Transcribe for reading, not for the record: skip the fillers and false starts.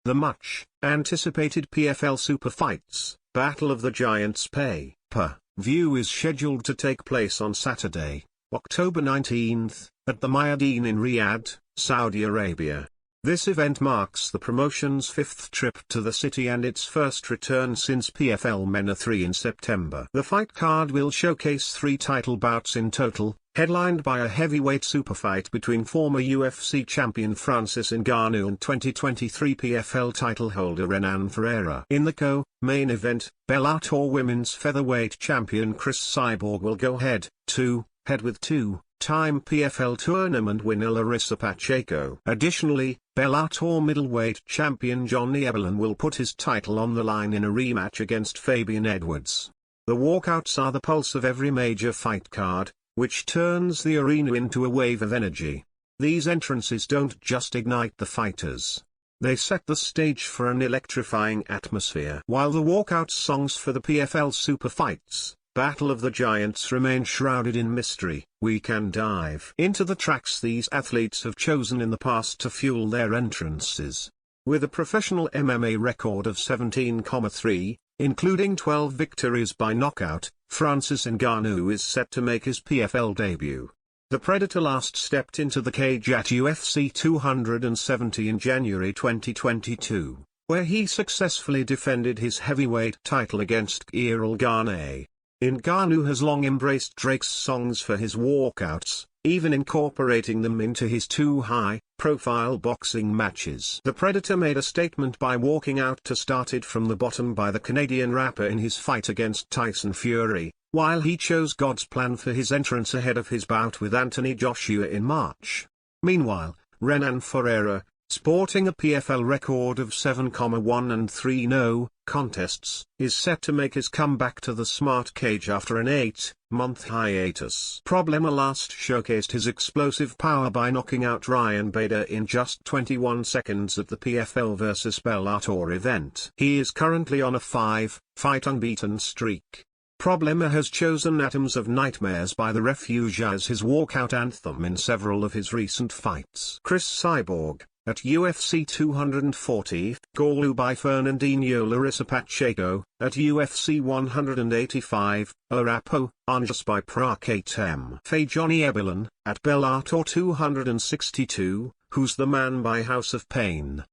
The much-anticipated PFL Super Fights, Battle of the Giants pay-per-view is scheduled to take place on Saturday, October 19, at the Mayadeen in Riyadh, Saudi Arabia. This event marks the promotion's fifth trip to the city and its first return since PFL MENA 3 in September. The fight card will showcase 3 title bouts in total, headlined by a heavyweight super fight between former UFC champion Francis Ngannou and 2023 PFL title holder Renan Ferreira. In the co-main event, Bellator women's featherweight champion Cris Cyborg will go head-to-head with two-time PFL tournament winner Larissa Pacheco. Additionally, Bellator middleweight champion Johnny Ebelin will put his title on the line in a rematch against Fabian Edwards. The walkouts are the pulse of every major fight card, which turns the arena into a wave of energy. These entrances don't just ignite the fighters. They set the stage for an electrifying atmosphere. While the walkout songs for the PFL Super Fights, Battle of the Giants remain shrouded in mystery, we can dive into the tracks these athletes have chosen in the past to fuel their entrances. With a professional MMA record of 17,3, including 12 victories by knockout, Francis Ngannou is set to make his PFL debut. The Predator last stepped into the cage at UFC 270 in January 2022, where he successfully defended his heavyweight title against Ciryl Gane. Ngannou has long embraced Drake's songs for his walkouts, even incorporating them into his 2 high-profile boxing matches. The Predator made a statement by walking out to Started from the Bottom by the Canadian rapper in his fight against Tyson Fury, while he chose God's Plan for his entrance ahead of his bout with Anthony Joshua in March. Meanwhile, Renan Ferreira, sporting a PFL record of 7,1 and 3 no contests, is set to make his comeback to the smart cage after an 8-month hiatus. Problema last showcased his explosive power by knocking out Ryan Bader in just 21 seconds at the PFL vs Bellator event. He is currently on a 5-fight unbeaten streak. Problema has chosen Atoms of Nightmares by the Refuge as his walkout anthem in several of his recent fights. Cris Cyborg, at UFC 240, Golu by Fernandinho Larissa Pacheco, at UFC 185, Arapo, Anjas by Prakatem Faye Johnny Ebelin, at Bellator 262, Who's the Man by House of Pain.